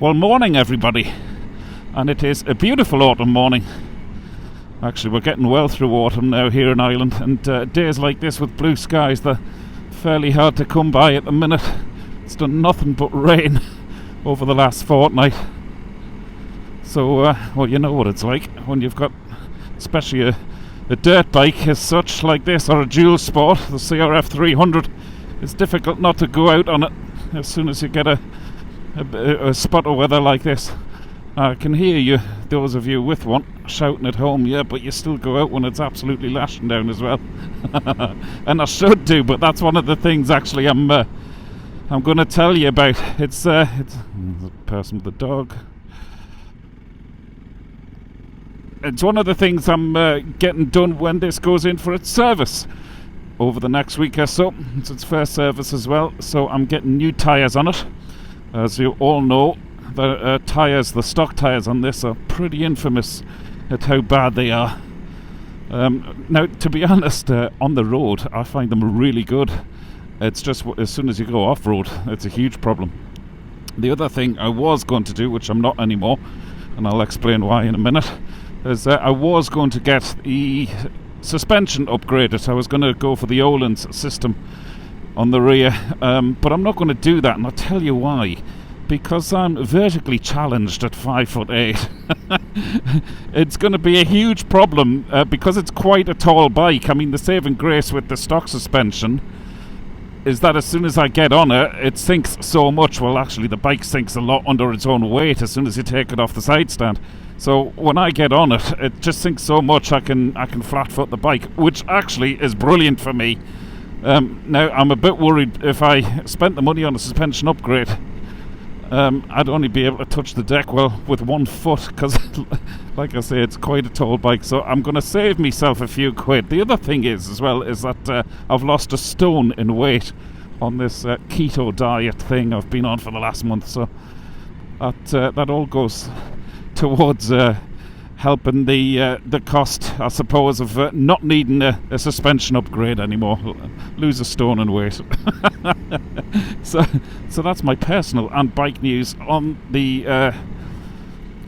Well, morning everybody, and it is a beautiful autumn morning. Actually, we're getting well through autumn now here in Ireland, and days like this with blue skies, they're fairly hard to come by at the minute. It's done nothing but rain over the last fortnight. So, well, you know what it's like when you've got, especially a dirt bike as such like this, or a dual sport, the CRF300. It's difficult not to go out on it as soon as you get a spot of weather like this. I can hear you, those of you with one, shouting at home, yeah, but you still go out when it's absolutely lashing down as well. And I should do, but that's one of the things actually I'm going to tell you about. It's the person with the dog. It's one of the things I'm getting done when this goes in for its service over the next week or so. It's its first service as well, so I'm getting new tyres on it. As you all know, the tyres, the stock tyres on this are pretty infamous at how bad they are. Now, to be honest, on the road, I find them really good. It's just as soon as you go off-road, it's a huge problem. The other thing I was going to do, which I'm not anymore, and I'll explain why in a minute, is I was going to get the suspension upgraded. I was going to go for the Öhlins system on the rear, but I'm not going to do that, and I'll tell you why. Because I'm vertically challenged at 5'8". It's going to be a huge problem because it's quite a tall bike. I mean, the saving grace with the stock suspension is that as soon as I get on it, it sinks so much. Well, actually, the bike sinks a lot under its own weight as soon as you take it off the side stand. So when I get on it, it just sinks so much I can flat foot the bike, which actually is brilliant for me. Now, I'm a bit worried if I spent the money on a suspension upgrade, I'd only be able to touch the deck, well, with 1 foot, because, like I say, it's quite a tall bike, so I'm going to save myself a few quid. The other thing is, as well, is that I've lost a stone in weight on this keto diet thing I've been on for the last month, so that all goes towards helping the cost, I suppose, of not needing a suspension upgrade anymore. Lose a stone in weight. So that's my personal and bike news on the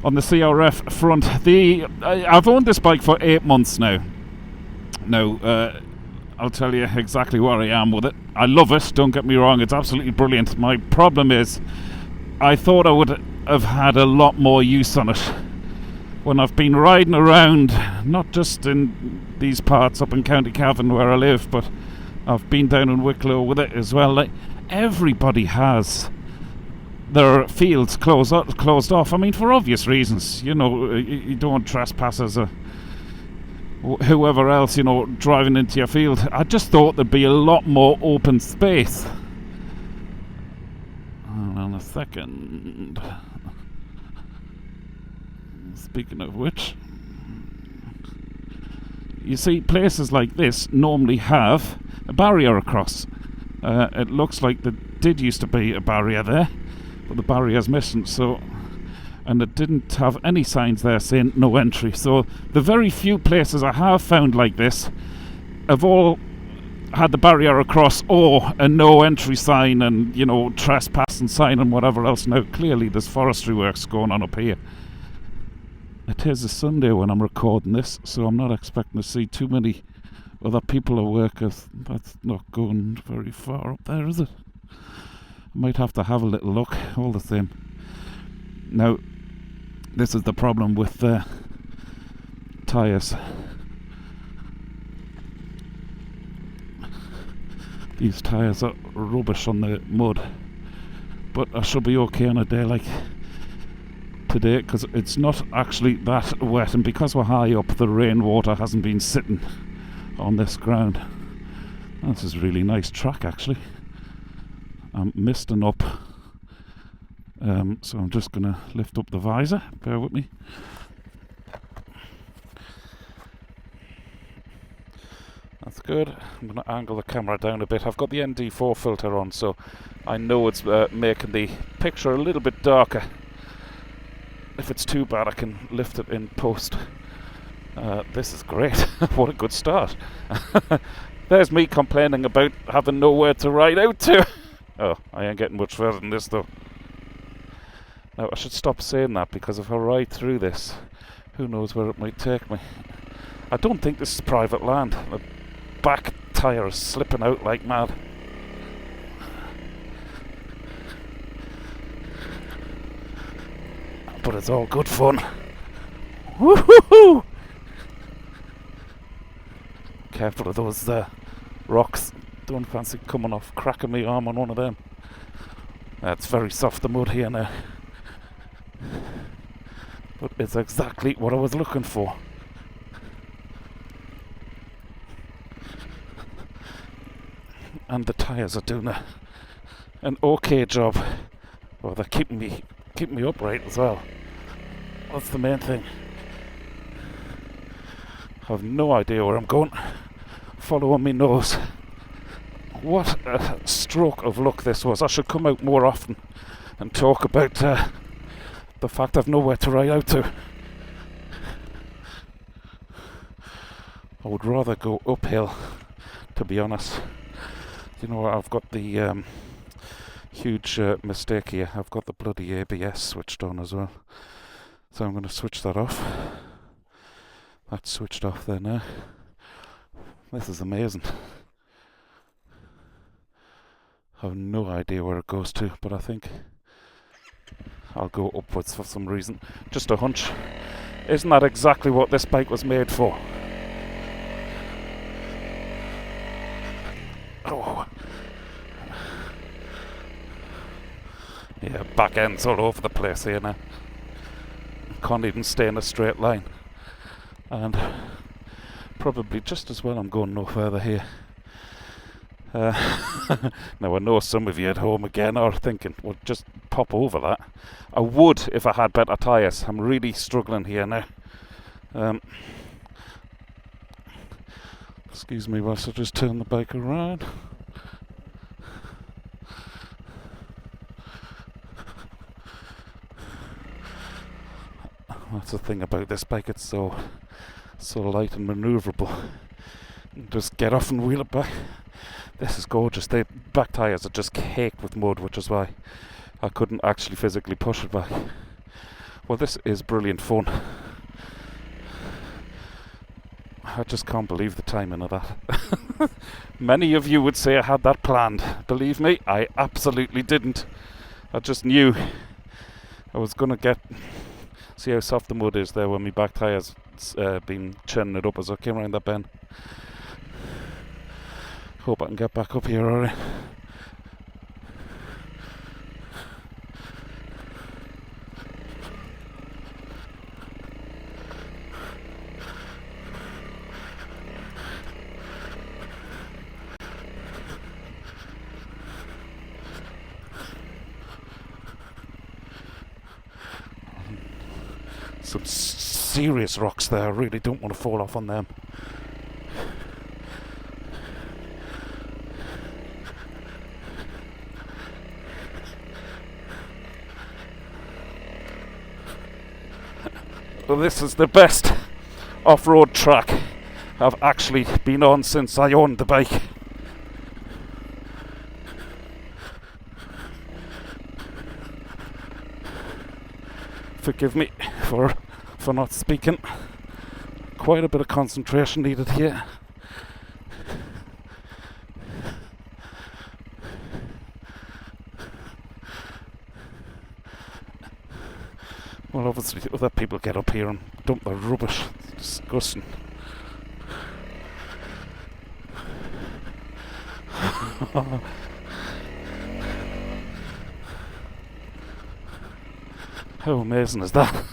CRF front. I've owned this bike for 8 months now. Now, I'll tell you exactly where I am with it. I love it, don't get me wrong, it's absolutely brilliant. My problem is, I thought I would have had a lot more use on it when I've been riding around, not just in these parts up in County Cavan where I live, but I've been down in Wicklow with it as well. Like, everybody has their fields closed off. I mean, for obvious reasons. You know, you don't want trespassers or whoever else, you know, driving into your field. I just thought there'd be a lot more open space. Hold on a second. Speaking of which, you see, places like this normally have a barrier across. It looks like there did used to be a barrier there, but the barrier's missing, so, and it didn't have any signs there saying no entry. So the very few places I have found like this have all had the barrier across or a no entry sign and, you know, trespassing sign and whatever else. Now clearly there's forestry works going on up here. It is a Sunday when I'm recording this, so I'm not expecting to see too many other people at work. That's not going very far up there, is it? I might have to have a little look, all the same. Now, this is the problem with the tyres. These tyres are rubbish on the mud, but I should be okay on a day like today, because it's not actually that wet, and because we're high up, the rainwater hasn't been sitting on this ground. This is a really nice track, actually. I'm misting up, so I'm just going to lift up the visor. Bear with me. That's good. I'm going to angle the camera down a bit. I've got the ND4 filter on, so I know it's making the picture a little bit darker. If it's too bad, I can lift it in post. This is great. What a good start. There's me complaining about having nowhere to ride out to. Oh, I ain't getting much further than this though. Now I should stop saying that, because if I ride through this, who knows where it might take me. I don't think this is private land. The back tyre is slipping out like mad. But it's all good fun. Woohoo! Careful of those rocks. Don't fancy coming off, cracking my arm on one of them. It's very soft, the mud here now. But it's exactly what I was looking for. And the tyres are doing an okay job. Well, they're keeping me upright as well. That's the main thing. I have no idea where I'm going. Following me nose. What a stroke of luck this was. I should come out more often and talk about the fact I've nowhere to ride out to. I would rather go uphill, to be honest. You know, I've got the huge mistake here. I've got the bloody ABS switched on as well. So I'm going to switch that off. That's switched off there now. This is amazing. I have no idea where it goes to, but I think I'll go upwards for some reason. Just a hunch. Isn't that exactly what this bike was made for? Oh. Yeah, back ends all over the place here now. Can't even stay in a straight line. And probably just as well I'm going no further here. Now I know some of you at home again are thinking, well, just pop over that. I would if I had better tyres. I'm really struggling here now. Excuse me whilst I just turn the bike around. That's the thing about this bike, it's so light and manoeuvrable. Just get off and wheel it back. This is gorgeous. The back tyres are just caked with mud, which is why I couldn't actually physically push it back. Well, this is brilliant fun. I just can't believe the timing of that. Many of you would say I had that planned. Believe me, I absolutely didn't. I just knew I was going to see how soft the mud is there when my back tyres been churning it up as I came around that bend. Hope I can get back up here alright. Some serious rocks there. I really don't want to fall off on them. Well, this is the best off-road track I've actually been on since I owned the bike. Forgive me for not speaking. Quite a bit of concentration needed here. Well, obviously other people get up here and dump their rubbish. It's disgusting. How amazing is that?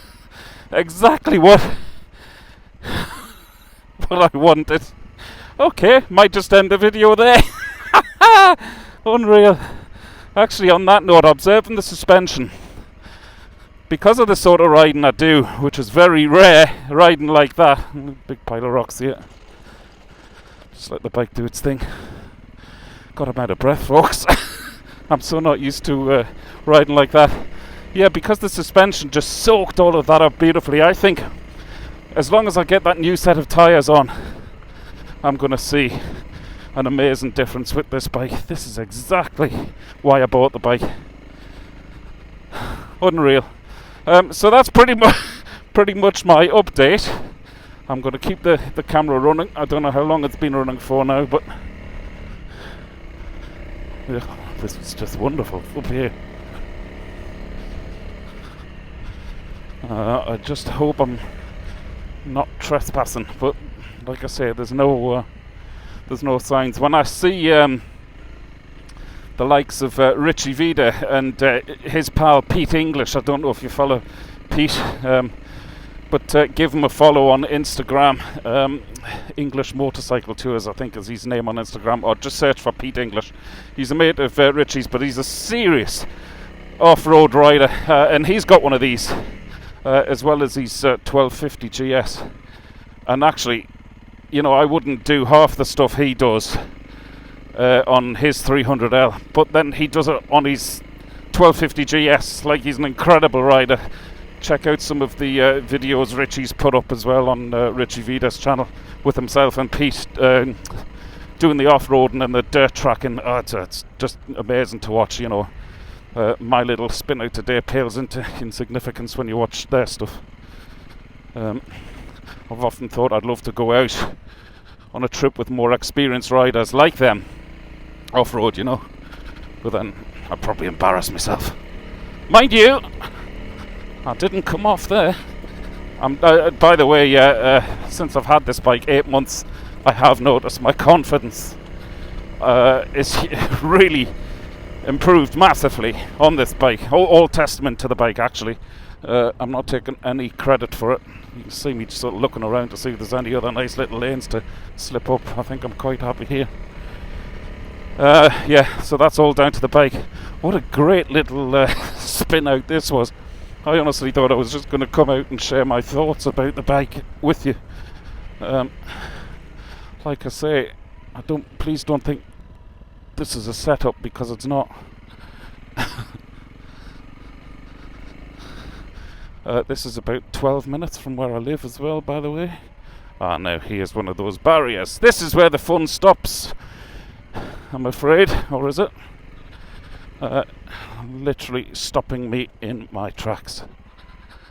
Exactly what I wanted. Okay, might just end the video there. Unreal. Actually, on that note, observing the suspension. Because of the sort of riding I do, which is very rare, riding like that. Big pile of rocks here. Just let the bike do its thing. God, I'm out of breath, folks. I'm so not used to riding like that. Yeah, because the suspension just soaked all of that up beautifully. I think as long as I get that new set of tyres on, I'm going to see an amazing difference with this bike. This is exactly why I bought the bike. Unreal. So that's pretty much my update. I'm going to keep the camera running. I don't know how long it's been running for now, but yeah, this is just wonderful up here. I just hope I'm not trespassing, but like I say, there's no signs. When I see the likes of Richie Vida and his pal Pete English, I don't know if you follow Pete, but give him a follow on Instagram. English Motorcycle Tours, I think, is his name on Instagram, or just search for Pete English. He's a mate of Richie's, but he's a serious off-road rider, and he's got one of these. As well as his 1250 GS, and actually, you know, I wouldn't do half the stuff he does on his 300L, but then he does it on his 1250 GS like he's an incredible rider. Check out some of the videos Richie's put up as well on Richie Vida's channel with himself and Pete doing the off-roading and the dirt tracking. It's just amazing to watch, you know. My little spin out today pales into insignificance when you watch their stuff. I've often thought I'd love to go out on a trip with more experienced riders like them off-road, you know, but then I'd probably embarrass myself. Mind you, I didn't come off there. By the way, since I've had this bike 8 months, I have noticed my confidence is really improved massively on this bike. All testament to the bike, actually. I'm not taking any credit for it. You can see me just sort of looking around to see if there's any other nice little lanes to slip up. I think I'm quite happy here. Yeah, so that's all down to the bike. What a great little spin out this was. I honestly thought I was just going to come out and share my thoughts about the bike with you. Like I say, please don't think this is a setup, because it's not. This is about 12 minutes from where I live as well, by the way. Now here's one of those barriers. This is where the fun stops, I'm afraid, or is it? Literally stopping me in my tracks.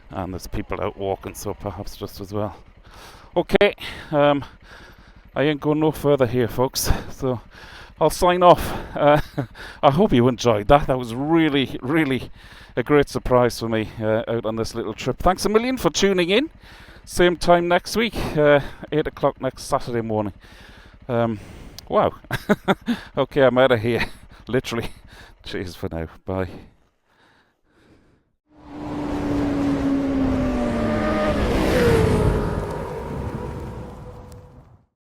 And there's people out walking, so perhaps just as well. Okay, I ain't going no further here, folks, so I'll sign off. I hope you enjoyed that. That was really, really a great surprise for me out on this little trip. Thanks a million for tuning in. Same time next week, 8 o'clock next Saturday morning. Wow. Okay, I'm out of here. Literally. Cheers for now. Bye.